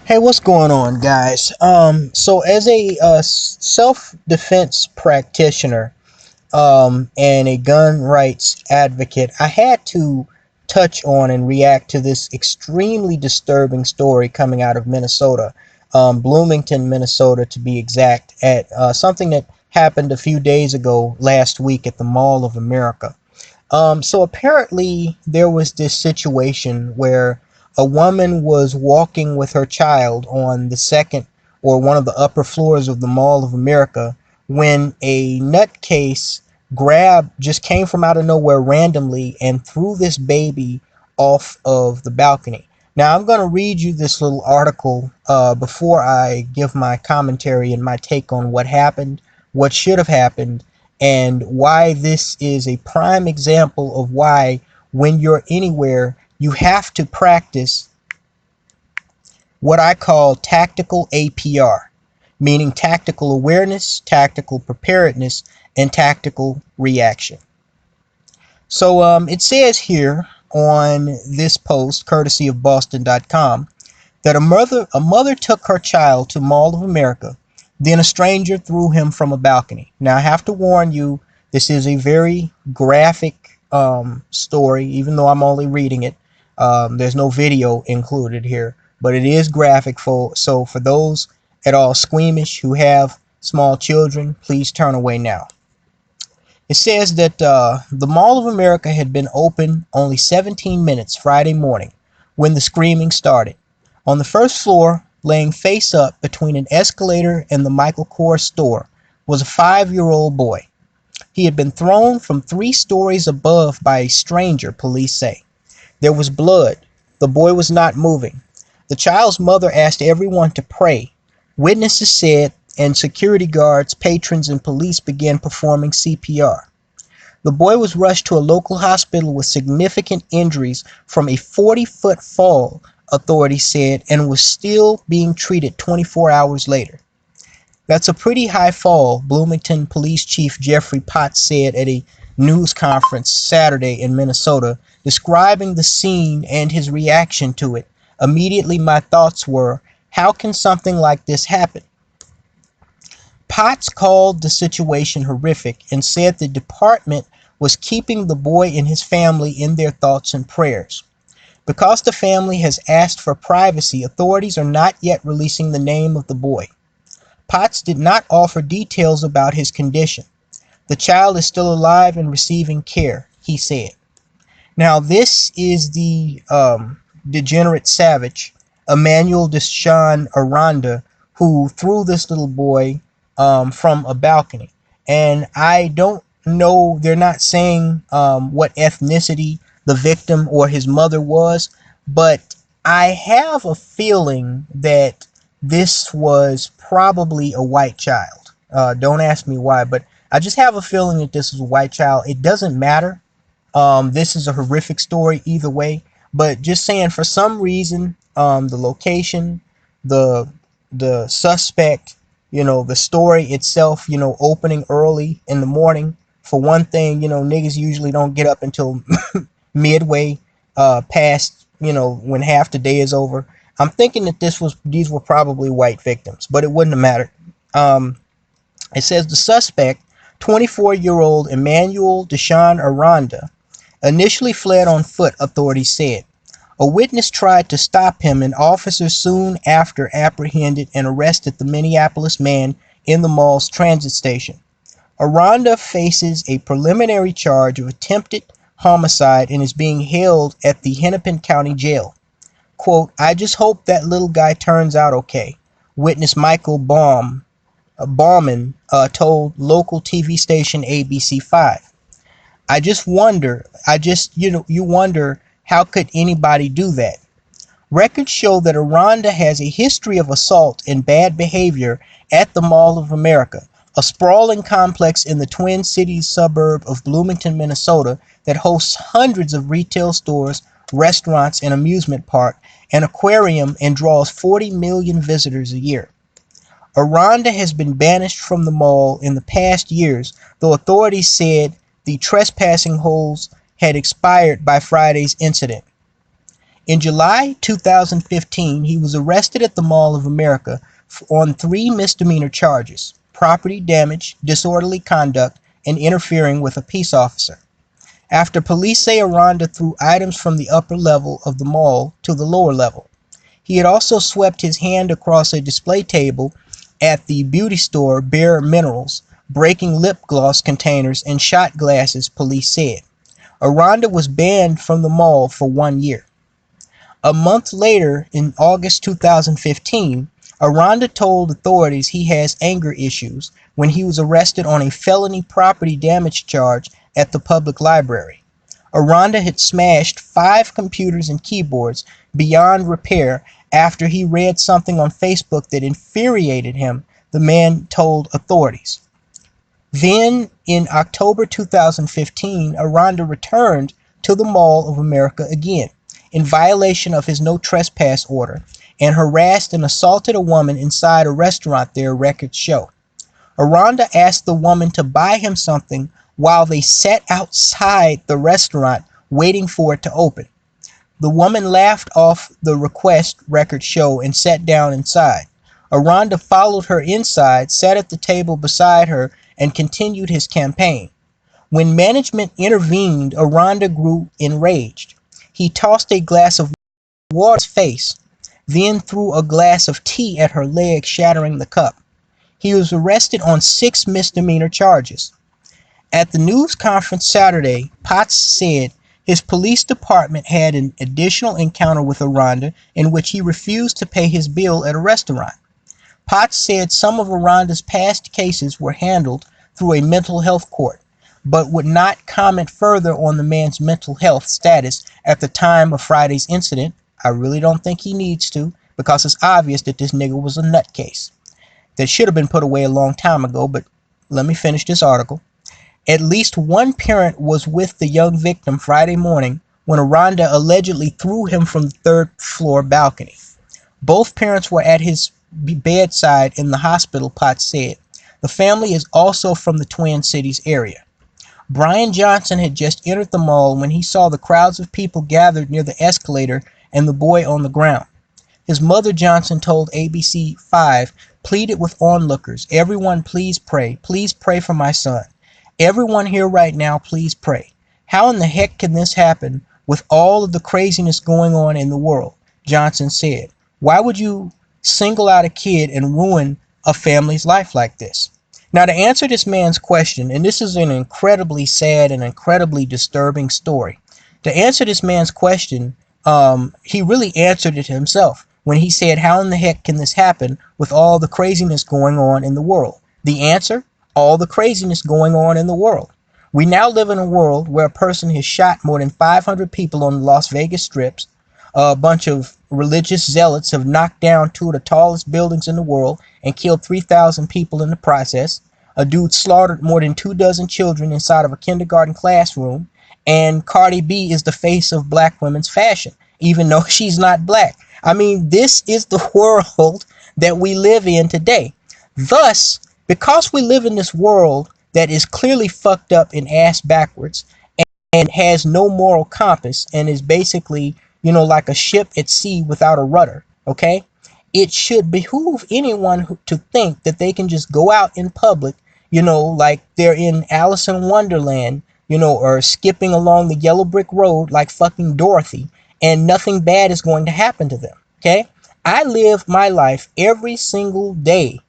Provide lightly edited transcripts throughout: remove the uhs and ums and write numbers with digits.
Hey, what's going on, guys? So as a self-defense practitioner, and a gun rights advocate, I had to touch on and react to this extremely disturbing story coming out of Minnesota, Bloomington, Minnesota, to be exact, at something that happened a few days ago, last week, at the Mall of America. So apparently there was this situation where a woman was walking with her child on the second or one of the upper floors of the Mall of America when a nutcase just came from out of nowhere randomly and threw this baby off of the balcony. Now I'm going to read you this little article before I give my commentary and my take on what happened, what should have happened, and why this is a prime example of why, when you're anywhere, you have to practice what I call tactical APR, meaning tactical awareness, tactical preparedness, and tactical reaction. So it says here on this post, courtesy of Boston.com, that a mother took her child to Mall of America. Then a stranger threw him from a balcony. Now I have to warn you, this is a very graphic story, even though I'm only reading it. There's no video included here, but it is graphic. So for those at all squeamish who have small children, please turn away now. It says that the Mall of America had been open only 17 minutes Friday morning when the screaming started. On the first floor, laying face up between an escalator and the Michael Kors store, was a 5-year-old boy. He had been thrown from 3 stories above by a stranger, police say. There was blood. The boy was not moving. The child's mother asked everyone to pray. Witnesses said, and security guards, patrons, and police began performing CPR. The boy was rushed to a local hospital with significant injuries from a 40-foot fall, authorities said, and was still being treated 24 hours later. That's a pretty high fall, Bloomington Police Chief Jeffrey Potts said at a news conference Saturday in Minnesota, describing the scene and his reaction to it. Immediately my thoughts were, how can something like this happen? Potts called the situation horrific and said the department was keeping the boy and his family in their thoughts and prayers. Because the family has asked for privacy, authorities are not yet releasing the name of the boy. Potts did not offer details about his condition. The child is still alive and receiving care, he said. Now, this is the Degenerate Savage, Emmanuel Deshawn Aranda, who threw this little boy from a balcony. And I don't know, they're not saying what ethnicity the victim or his mother was, but I have a feeling that this was probably a white child. Don't ask me why, but I just have a feeling that this was a white child. It doesn't matter. This is a horrific story either way, but just saying, for some reason, the location, the suspect, the story itself, opening early in the morning. For one thing, niggas usually don't get up until midway past, when half the day is over. I'm thinking that these were probably white victims, but it wouldn't have mattered. It says the suspect, 24-year-old Emmanuel Deshawn Aranda, initially fled on foot, authorities said. A witness tried to stop him, and officers soon after apprehended and arrested the Minneapolis man in the mall's transit station. Aranda faces a preliminary charge of attempted homicide and is being held at the Hennepin County Jail. Quote, I just hope that little guy turns out okay, witness Michael Bauman told local TV station ABC5. You wonder, how could anybody do that? Records show that Aranda has a history of assault and bad behavior at the Mall of America, a sprawling complex in the Twin Cities suburb of Bloomington, Minnesota, that hosts hundreds of retail stores, restaurants, an amusement park, an aquarium, and draws 40 million visitors a year. Aranda has been banished from the mall in the past years, though authorities said the trespassing holds had expired by Friday's incident. In July 2015, he was arrested at the Mall of America on 3 misdemeanor charges: property damage, disorderly conduct, and interfering with a peace officer. After police say Aranda threw items from the upper level of the mall to the lower level. He had also swept his hand across a display table at the beauty store Bare Minerals, breaking lip gloss containers and shot glasses, police said. Aranda was banned from the mall for 1 year. A month later, in August 2015, Aranda told authorities he has anger issues when he was arrested on a felony property damage charge at the public library. Aranda had smashed 5 computers and keyboards beyond repair after he read something on Facebook that infuriated him, the man told authorities. Then, in October 2015, Aranda returned to the Mall of America again, in violation of his no trespass order, and harassed and assaulted a woman inside a restaurant there, records show. Aranda asked the woman to buy him something while they sat outside the restaurant waiting for it to open. The woman laughed off the request, records show, and sat down inside. Aranda followed her inside, sat at the table beside her, and continued his campaign. When management intervened, Aranda grew enraged. He tossed a glass of water at her face, then threw a glass of tea at her leg, shattering the cup. He was arrested on 6 misdemeanor charges. At the news conference Saturday, Potts said his police department had an additional encounter with Aranda in which he refused to pay his bill at a restaurant. Potts said some of Aranda's past cases were handled through a mental health court, but would not comment further on the man's mental health status at the time of Friday's incident. I really don't think he needs to, because it's obvious that this nigga was a nutcase that should have been put away a long time ago, but let me finish this article. At least one parent was with the young victim Friday morning when Aranda allegedly threw him from the 3rd-floor balcony. Both parents were at his bedside in the hospital, Potts said. The family is also from the Twin Cities area. Brian Johnson had just entered the mall when he saw the crowds of people gathered near the escalator and the boy on the ground. His mother, Johnson, told ABC 5, pleaded with onlookers, "Everyone, please pray. Please pray for my son. Everyone here right now, please pray. How in the heck can this happen with all of the craziness going on in the world?" Johnson said. "Why would you single out a kid and ruin a family's life like this?" Now, to answer this man's question, and this is an incredibly sad and incredibly disturbing story. To answer this man's question, he really answered it himself when he said, how in the heck can this happen with all the craziness going on in the world? The answer? All the craziness going on in the world. We now live in a world where a person has shot more than 500 people on the Las Vegas strips. A bunch of religious zealots have knocked down 2 of the tallest buildings in the world and killed 3,000 people in the process. A dude slaughtered more than 24 children inside of a kindergarten classroom. And Cardi B is the face of black women's fashion, even though she's not black. I mean, this is the world that we live in today. Thus, because we live in this world that is clearly fucked up and ass backwards and has no moral compass and is basically, like a ship at sea without a rudder, okay? It should behoove anyone to think that they can just go out in public, like they're in Alice in Wonderland, or skipping along the yellow brick road like fucking Dorothy, and nothing bad is going to happen to them, okay? I live my life every single day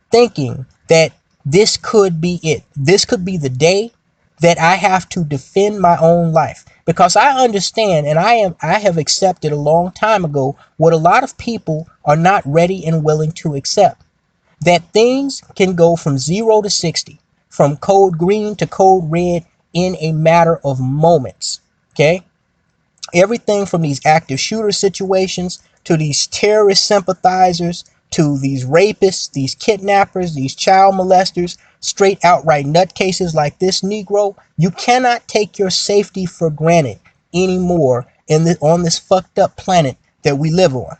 thinking that this could be it. This could be the day that I have to defend my own life, because I understand, and I have accepted a long time ago what a lot of people are not ready and willing to accept, that things can go from 0 to 60, from code green to code red in a matter of moments, okay? Everything from these active shooter situations to these terrorist sympathizers to these rapists, these kidnappers, these child molesters, straight outright nutcases like this Negro. You cannot take your safety for granted anymore on this fucked up planet that we live on.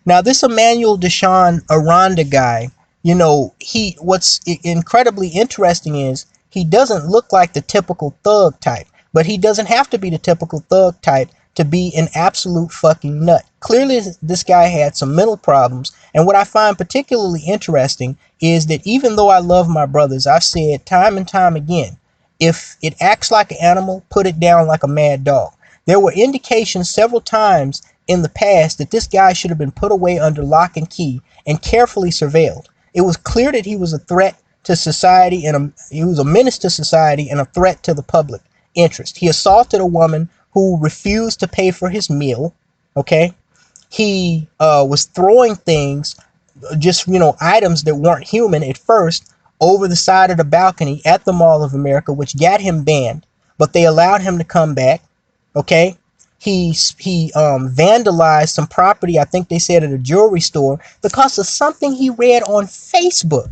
Now, this Emmanuel Deshawn Aranda guy, what's incredibly interesting is he doesn't look like the typical thug type, but he doesn't have to be the typical thug type to be an absolute fucking nut. Clearly, this guy had some mental problems. And what I find particularly interesting is that even though I love my brothers, I've said time and time again, if it acts like an animal, put it down like a mad dog. There were indications several times in the past that this guy should have been put away under lock and key and carefully surveilled. It was clear that he was a threat to society and he was a menace to society and a threat to the public interest. He assaulted a woman who refused to pay for his meal. Okay, he was throwing things, just items that weren't human at first, over the side of the balcony at the Mall of America, which got him banned. But they allowed him to come back. Okay, he vandalized some property. I think they said at a jewelry store because of something he read on Facebook.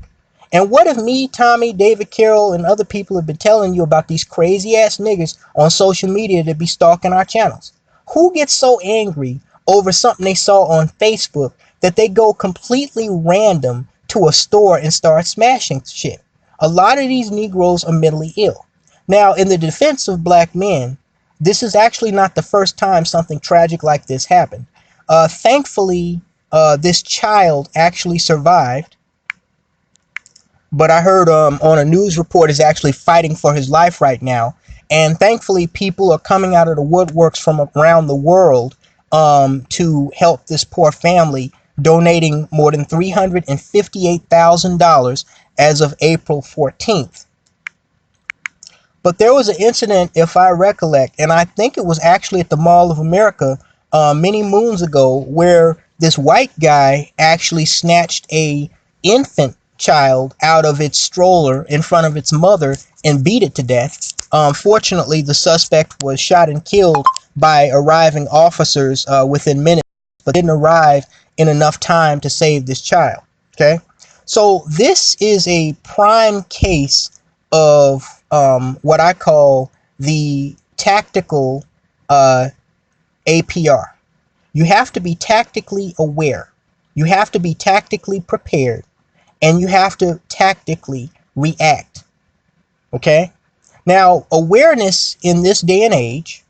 And what if me, Tommy, David Carroll, and other people have been telling you about these crazy ass niggas on social media that be stalking our channels? Who gets so angry over something they saw on Facebook that they go completely random to a store and start smashing shit? A lot of these Negroes are mentally ill. Now, in the defense of black men, this is actually not the first time something tragic like this happened. Thankfully, this child actually survived. But I heard on a news report is actually fighting for his life right now. And thankfully, people are coming out of the woodworks from around the world to help this poor family, donating more than $358,000 as of April 14th. But there was an incident, if I recollect, and I think it was actually at the Mall of America many moons ago, where this white guy actually snatched a infant child out of its stroller in front of its mother and beat it to death. Fortunately, the suspect was shot and killed by arriving officers within minutes, but didn't arrive in enough time to save this child. Okay, so this is a prime case of what I call the tactical APR. You have to be tactically aware. You have to be tactically prepared. And you have to tactically react. Okay? Now, awareness in this day and age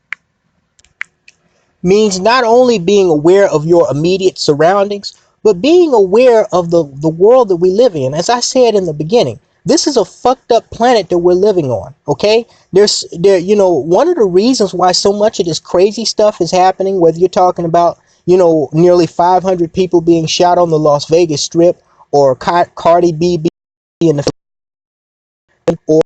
means not only being aware of your immediate surroundings, but being aware of the world that we live in. As I said in the beginning, this is a fucked up planet that we're living on. Okay? One of the reasons why so much of this crazy stuff is happening, whether you're talking about, nearly 500 people being shot on the Las Vegas Strip, or Cardi B in the, or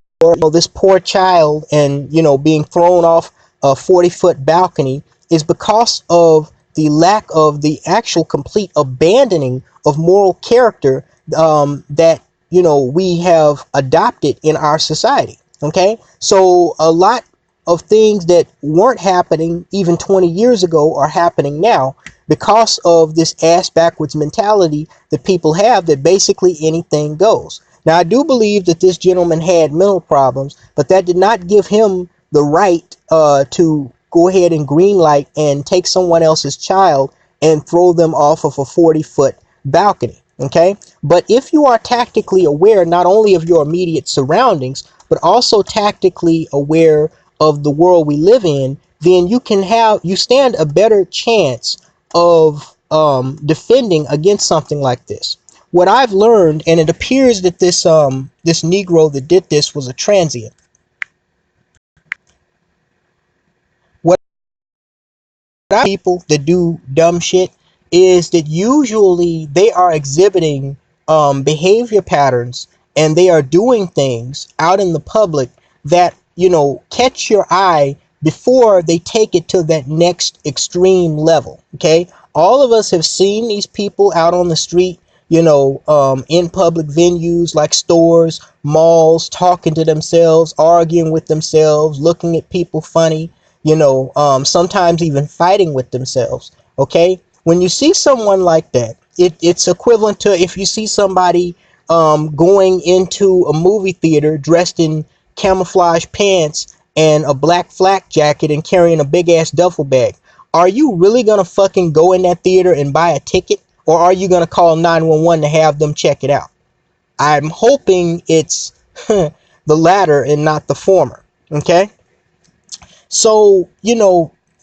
this poor child and being thrown off a 40-foot balcony, is because of the lack of the actual complete abandoning of moral character that we have adopted in our society. Okay, so a lot of things that weren't happening even 20 years ago are happening now because of this ass backwards mentality that people have, that basically anything goes. Now, I do believe that this gentleman had mental problems, but that did not give him the right to go ahead and greenlight and take someone else's child and throw them off of a 40-foot balcony. Okay, but if you are tactically aware not only of your immediate surroundings, but also tactically aware of the world we live in, then you stand a better chance of defending against something like this. What I've learned, and it appears that this Negro that did this was a transient. What people that do dumb shit is that usually they are exhibiting behavior patterns, and they are doing things out in the public that catch your eye before they take it to that next extreme level. Okay, all of us have seen these people out on the street, in public venues like stores, malls, talking to themselves, arguing with themselves, looking at people funny, sometimes even fighting with themselves. Okay, when you see someone like that, it's equivalent to if you see somebody going into a movie theater dressed in camouflage pants and a black flak jacket and carrying a big ass duffel bag. Are you really gonna fucking go in that theater and buy a ticket, or are you gonna call 911 to have them check it out? I'm hoping it's the latter and not the former. Okay, so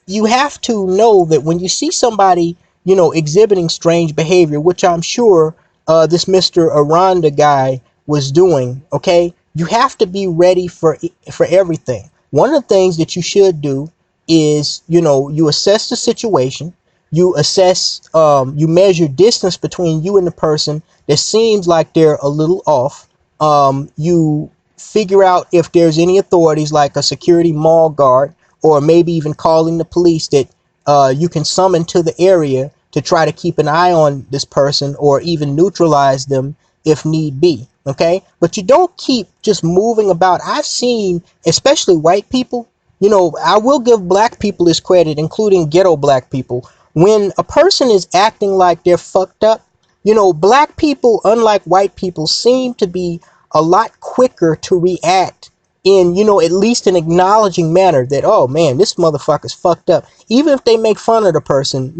you have to know that when you see somebody, exhibiting strange behavior, which I'm sure this Mr. Aranda guy was doing, okay, you have to be ready for everything. One of the things that you should do is, you assess the situation, you measure distance between you and the person that seems like they're a little off. You figure out if there's any authorities like a security mall guard, or maybe even calling the police that you can summon to the area to try to keep an eye on this person or even neutralize them if need be. Okay, but you don't keep just moving about. I've seen, especially white people, I will give black people this credit, including ghetto black people. When a person is acting like they're fucked up, black people, unlike white people, seem to be a lot quicker to react in, at least an acknowledging manner that, oh man, this motherfucker's fucked up. Even if they make fun of the person,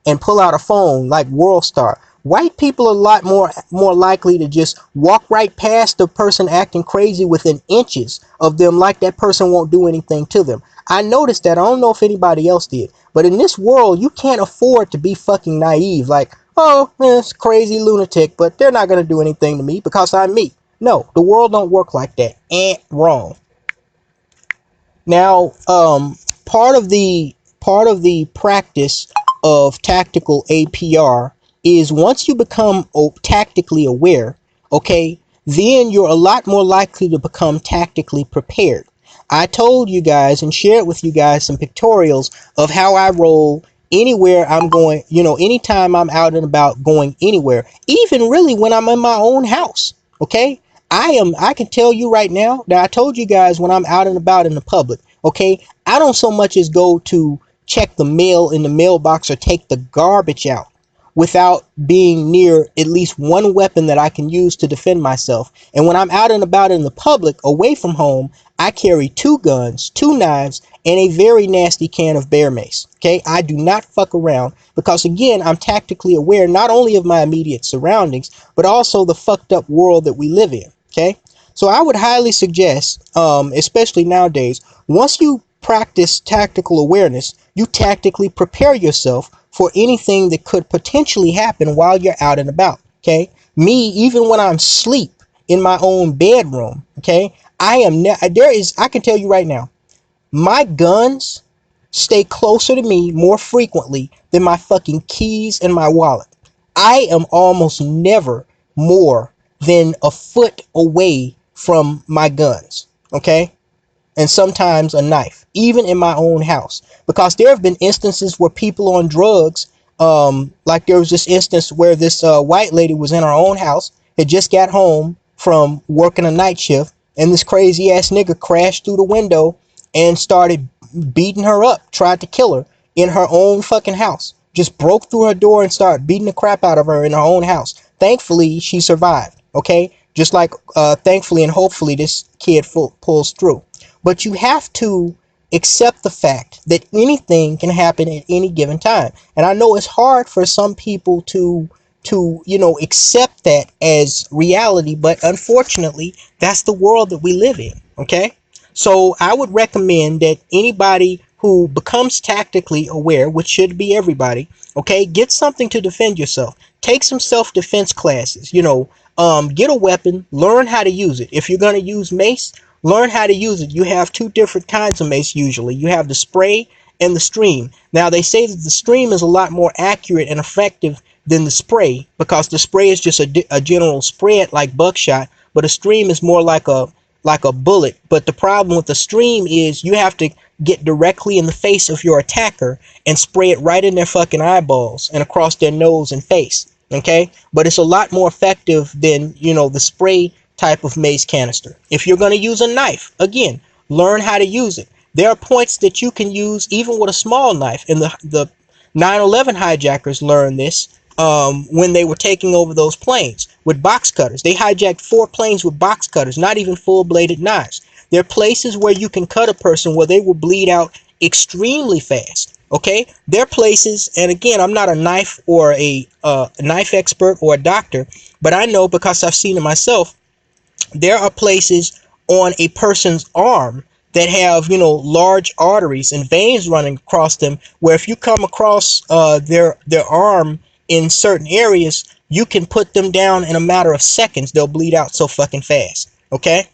and pull out a phone like World Star. White people are a lot more likely to just walk right past the person acting crazy within inches of them, like that person won't do anything to them. I noticed that. I don't know if anybody else did, but in this world, you can't afford to be fucking naive. Like, oh, it's crazy lunatic, but they're not gonna do anything to me because I'm me. No, the world don't work like that. Wrong. Now, part of the practice of tactical APR is once you become tactically aware, okay, then you're a lot more likely to become tactically prepared. I told you guys and shared with you guys some pictorials of how I roll anywhere I'm going, anytime I'm out and about going anywhere, even really when I'm in my own house, okay? I can tell you right now that I told you guys when I'm out and about in the public, okay? I don't so much as go to check the mail in the mailbox or take the garbage out without being near at least one weapon that I can use to defend myself. And when I'm out and about in the public, away from home, I carry 2 guns, 2 knives, and a very nasty can of bear mace. Okay, I do not fuck around because, again, I'm tactically aware not only of my immediate surroundings, but also the fucked up world that we live in. Okay, so I would highly suggest, especially nowadays, once you practice tactical awareness, you tactically prepare yourself for anything that could potentially happen while you're out and about. Okay, me, even when I'm asleep in my own bedroom, okay, I can tell you right now, my guns stay closer to me more frequently than my fucking keys and my wallet. I am almost never more than a foot away from my guns, okay? And sometimes a knife, even in my own house. Because there have been instances where people on drugs, like there was this instance where this white lady was in her own house, had just got home from working a night shift, and this crazy ass nigga crashed through the window and started beating her up, tried to kill her in her own fucking house. Just broke through her door and started beating the crap out of her in her own house. Thankfully, she survived, okay? Just like, thankfully and hopefully this kid pulls through. But you have to accept the fact that anything can happen at any given time. And I know it's hard for some people to accept that as reality, but unfortunately, that's the world that we live in, okay? So I would recommend that anybody who becomes tactically aware, which should be everybody, okay, get something to defend yourself. Take some self-defense classes, get a weapon, learn how to use it. If you're going to use mace, learn how to use it. You have 2 different kinds of mace usually. You have the spray and the stream. Now, they say that the stream is a lot more accurate and effective than the spray because the spray is just a general spread like buckshot, but a stream is more like a bullet. But the problem with the stream is you have to get directly in the face of your attacker and spray it right in their fucking eyeballs and across their nose and face. Okay? But it's a lot more effective than, the spray type of mace canister. If you're going to use a knife, again, learn how to use it. There are points that you can use even with a small knife, and the 9/11 hijackers learned this when they were taking over those planes with box cutters. They hijacked 4 planes with box cutters, not even full-bladed knives. There are places where you can cut a person where they will bleed out extremely fast. Okay, there are places, and again, I'm not a knife or a knife expert or a doctor, but I know because I've seen it myself. There are places on a person's arm that have, large arteries and veins running across them, where if you come across their arm in certain areas, you can put them down in a matter of seconds. They'll bleed out so fucking fast. Okay?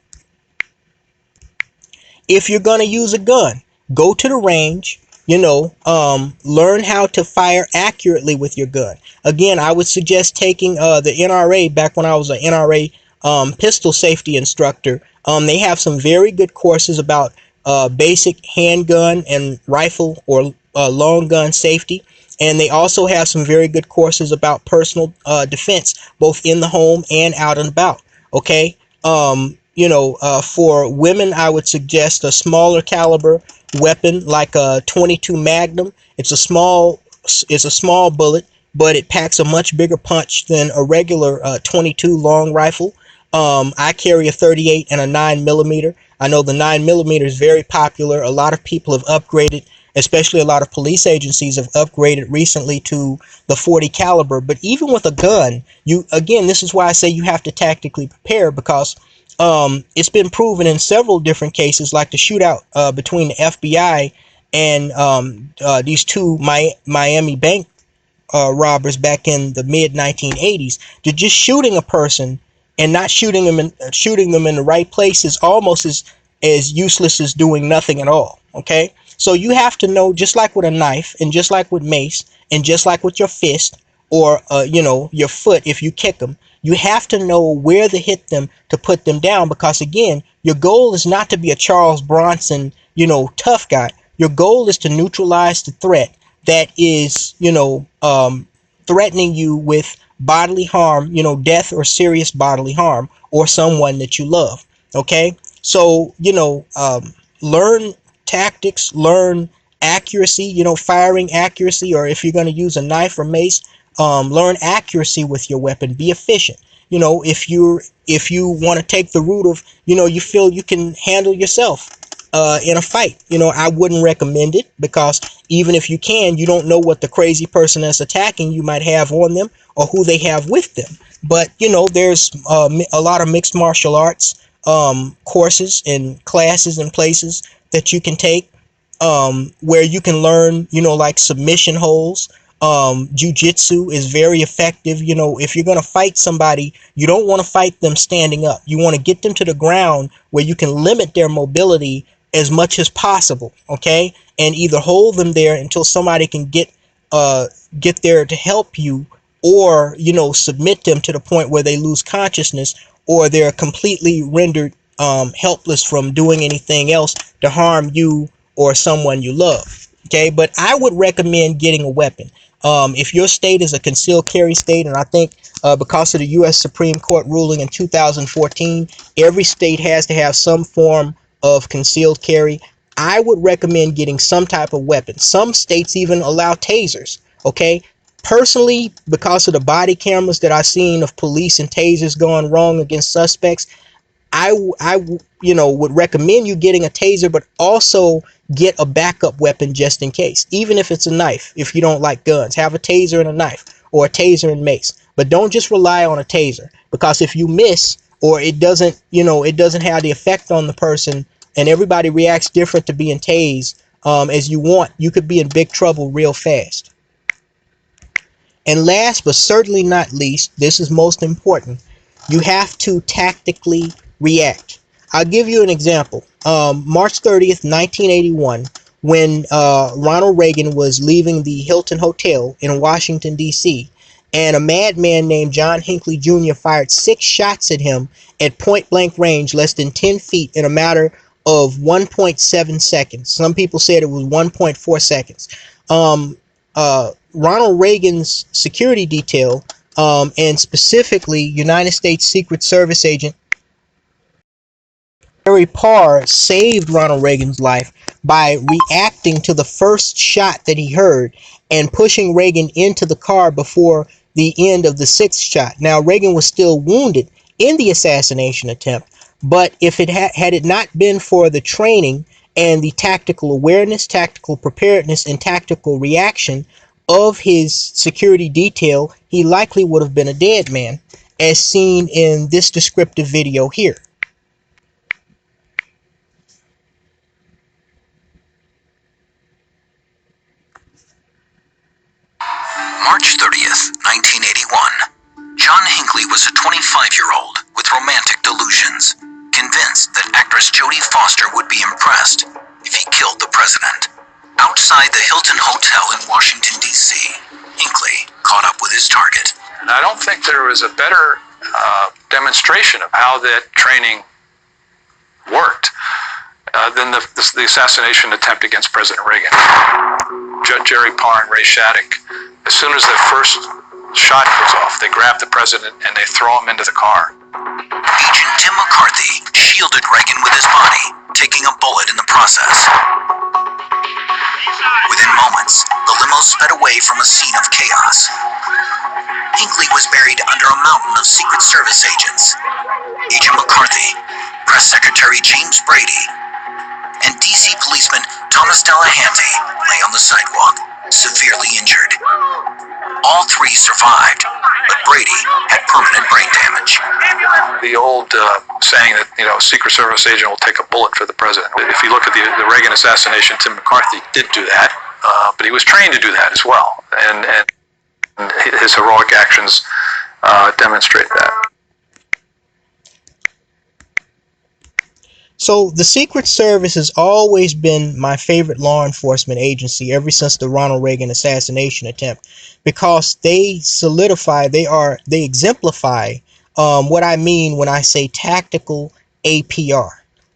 If you're going to use a gun, go to the range, learn how to fire accurately with your gun. Again, I would suggest taking the NRA. Back when I was an NRA pistol safety instructor, they have some very good courses about basic handgun and rifle or long gun safety. And they also have some very good courses about personal defense, both in the home and out and about. Okay. For women, I would suggest a smaller caliber weapon like a 22 Magnum. It's a small bullet, but it packs a much bigger punch than a regular 22 long rifle. I carry a 38 and a 9mm. I know the 9mm is very popular. A lot of people have upgraded, especially a lot of police agencies have upgraded recently to the 40 caliber. But even with a gun, this is why I say you have to tactically prepare, because it's been proven in several different cases, like the shootout between the FBI and these two Miami bank robbers back in the mid 1980s. To just shooting a person and not shooting them in the right place is almost as useless as doing nothing at all. Okay, so you have to know, just like with a knife, and just like with mace, and just like with your fist, or your foot, if you kick them, you have to know where to hit them to put them down. Because again, your goal is not to be a Charles Bronson, tough guy. Your goal is to neutralize the threat that is, threatening you with bodily harm, death or serious bodily harm, or someone that you love. Okay, so learn tactics, learn accuracy, firing accuracy, or if you're going to use a knife or mace, learn accuracy with your weapon. Be efficient. If you want to take the route of, you feel you can handle yourself in a fight, I wouldn't recommend it, because even if you can, you don't know what the crazy person that's attacking you might have on them, or who they have with them. But there's a lot of mixed martial arts courses and classes and places that you can take, where you can learn, like submission holds. Jiu-jitsu is very effective. If you're going to fight somebody, you don't want to fight them standing up. You want to get them to the ground where you can limit their mobility as much as possible. Okay, and either hold them there until somebody can get there to help you, or submit them to the point where they lose consciousness, or they're completely rendered helpless from doing anything else to harm you or someone you love. Okay, but I would recommend getting a weapon. If your state is a concealed carry state, and I think because of the U.S. Supreme Court ruling in 2014, every state has to have some form of concealed carry, I would recommend getting some type of weapon. Some states even allow tasers. Okay, personally, because of the body cameras that I've seen of police and tasers going wrong against suspects, I would recommend you getting a taser, but also get a backup weapon just in case. Even if it's a knife, if you don't like guns, have a taser and a knife, or a taser and mace. But don't just rely on a taser, because if you miss, or it doesn't have the effect on the person, and everybody reacts different to being tased as you want, you could be in big trouble real fast. And last but certainly not least, this is most important, you have to tactically react. I'll give you an example. March 30th, 1981, when Ronald Reagan was leaving the Hilton Hotel in Washington, D.C., and a madman named John Hinckley Jr. fired 6 shots at him at point-blank range, less than 10 feet, in a matter of 1.7 seconds. Some people said it was 1.4 seconds. Ronald Reagan's security detail, and specifically United States Secret Service agent Harry Parr, saved Ronald Reagan's life by reacting to the first shot that he heard and pushing Reagan into the car before the end of the 6th shot. Now, Reagan was still wounded in the assassination attempt, but if it had it not been for the training and the tactical awareness, tactical preparedness, and tactical reaction of his security detail, he likely would have been a dead man, as seen in this descriptive video here. was a 25-year-old with romantic delusions, convinced that actress Jodie Foster would be impressed if he killed the president. Outside the Hilton Hotel in Washington, D.C., Hinckley caught up with his target. And I don't think there was a better demonstration of how that training worked than the assassination attempt against President Reagan. Jerry Parr and Ray Shattuck, as soon as the first shot goes off, they grab the president and they throw him into the car. Agent Tim McCarthy shielded Reagan with his body, taking a bullet in the process. Within moments, the limo sped away from a scene of chaos. Hinckley was buried under a mountain of Secret Service agents. Agent McCarthy, Press Secretary James Brady, and D.C. policeman Thomas Delahanty lay on the sidewalk, severely injured. All three survived, but Brady had permanent brain damage. The old saying that, a Secret Service agent will take a bullet for the president. If you look at the Reagan assassination, Tim McCarthy did do that, but he was trained to do that as well. And his heroic actions demonstrate that. So the Secret Service has always been my favorite law enforcement agency ever since the Ronald Reagan assassination attempt, because they exemplify what I mean when I say tactical APR.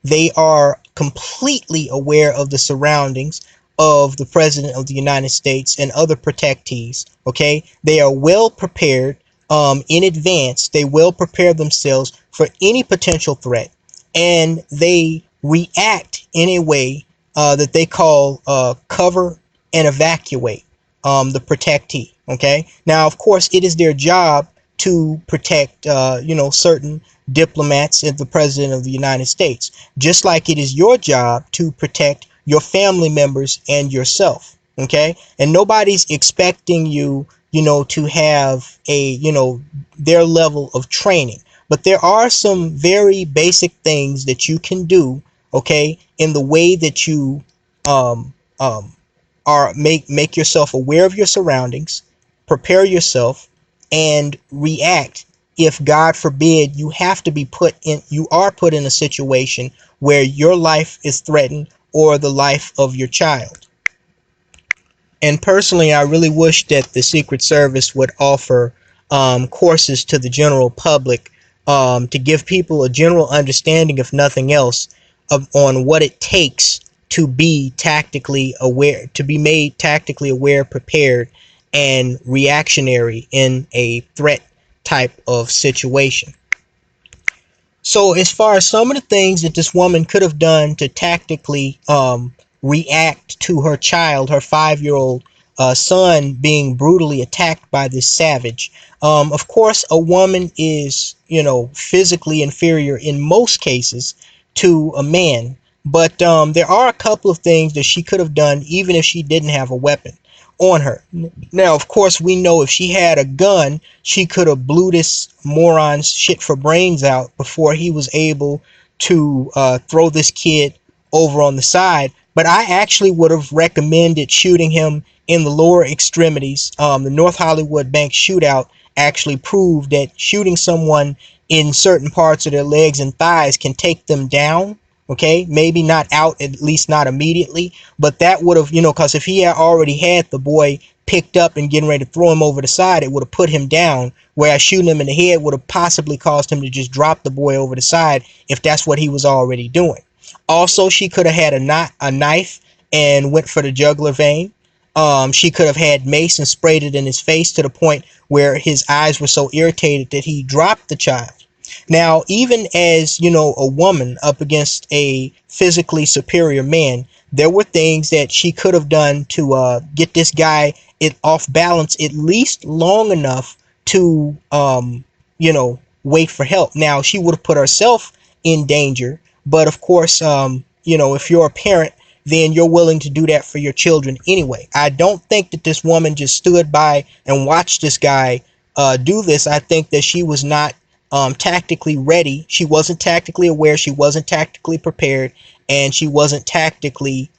They are completely aware of the surroundings of the President of the United States and other protectees. Okay, they are well prepared in advance. They will prepare themselves for any potential threat, and they react in a way that they call cover and evacuate the protectee. Okay, now of course it is their job to protect certain diplomats and the President of the United States, just like it is your job to protect your family members and yourself. Okay, and nobody's expecting you to have their level of training, but there are some very basic things that you can do, okay, in the way that you make yourself aware of your surroundings, prepare yourself, and react if, God forbid, you are put in a situation where your life is threatened or the life of your child. And personally, I really wish that the Secret Service would offer courses to the general public to give people a general understanding, if nothing else, on what it takes to be tactically aware, to be made tactically aware, prepared, and reactionary in a threat type of situation. So as far as some of the things that this woman could have done to tactically react to her child, her 5-year-old son being brutally attacked by this savage. Of course, a woman is, physically inferior in most cases to a man, but there are a couple of things that she could have done even if she didn't have a weapon on her. Now, of course, we know if she had a gun, she could have blew this moron's shit for brains out before he was able to throw this kid over on the side. But I actually would have recommended shooting him in the lower extremities. The North Hollywood Bank shootout actually proved that shooting someone in certain parts of their legs and thighs can take them down. Okay, maybe not out, at least not immediately, but that would have, because if he had already had the boy picked up and getting ready to throw him over the side, it would have put him down, whereas shooting him in the head would have possibly caused him to just drop the boy over the side if that's what he was already doing. Also, she could have had a knife and went for the jugular vein. She could have had mace and sprayed it in his face to the point where his eyes were so irritated that he dropped the child. Now, even as, a woman up against a physically superior man, there were things that she could have done to get this guy off balance at least long enough to, wait for help. Now, she would have put herself in danger, but of course, if you're a parent, then you're willing to do that for your children anyway. I don't think that this woman just stood by and watched this guy do this. I think that she was not tactically ready. She wasn't tactically aware. She wasn't tactically prepared, and she wasn't tactically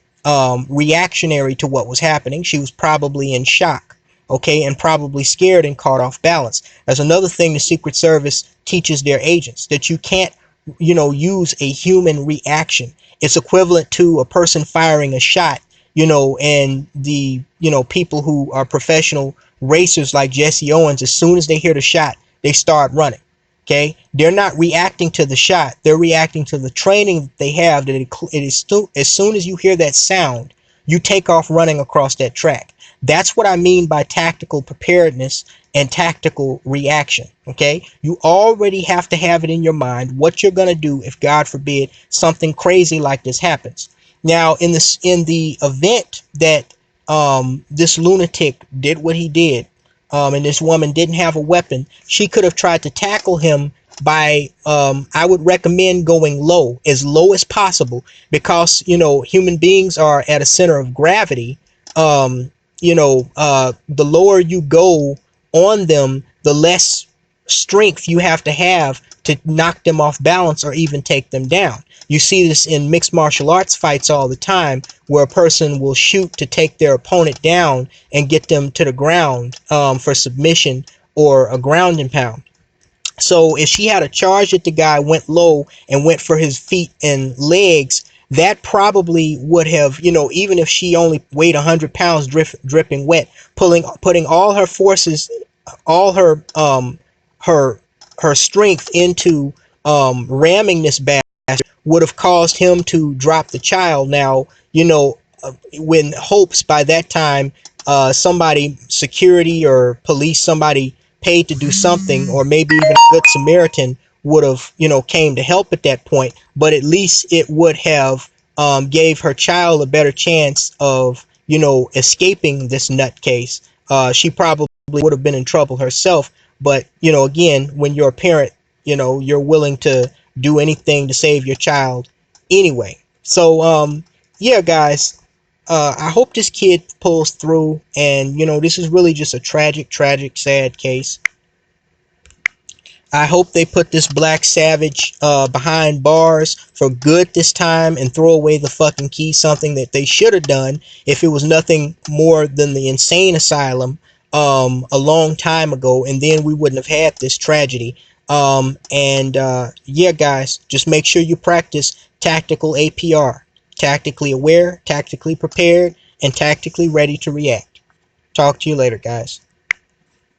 reactionary to what was happening. She was probably in shock. okay, and probably scared and caught off balance. That's another thing the Secret Service teaches their agents, that you can't, use a human reaction. It's equivalent to a person firing a shot, and the, people who are professional racers like Jesse Owens, as soon as they hear the shot, they start running. Okay, they're not reacting to the shot; they're reacting to the training that they have. That it is as soon as you hear that sound, you take off running across that track. That's what I mean by tactical preparedness and tactical reaction. Okay, you already have to have it in your mind what you're gonna do if, God forbid, something crazy like this happens. Now, in the event that this lunatic did what he did, and this woman didn't have a weapon, she could have tried to tackle him by, I would recommend going as low as possible, because, human beings are at a center of gravity. The lower you go on them, the less strength you have to knock them off balance or even take them down. You see this in mixed martial arts fights all the time, where a person will shoot to take their opponent down and get them to the ground, for submission or a ground and pound. So if she had a charge at the guy, went low and went for his feet and legs, that probably would have, even if she only weighed 100 pounds, dripping wet, putting all her forces, all her her strength into ramming this bastard, would have caused him to drop the child. Now, when hopes by that time, somebody, security or police, somebody paid to do something, or maybe even a good Samaritan would have, came to help at that point. But at least it would have, gave her child a better chance of, escaping this nutcase. She probably would have been in trouble herself. But, again, when you're a parent, you're willing to do anything to save your child anyway. So, yeah, guys, I hope this kid pulls through. And, this is really just a tragic, sad case. I hope they put this Black Savage behind bars for good this time, and throw away the fucking key, something that they should have done if it was nothing more than the insane asylum a long time ago, and then we wouldn't have had this tragedy. Yeah, guys, just make sure you practice tactical APR. Tactically aware, tactically prepared, and tactically ready to react. Talk to you later, guys.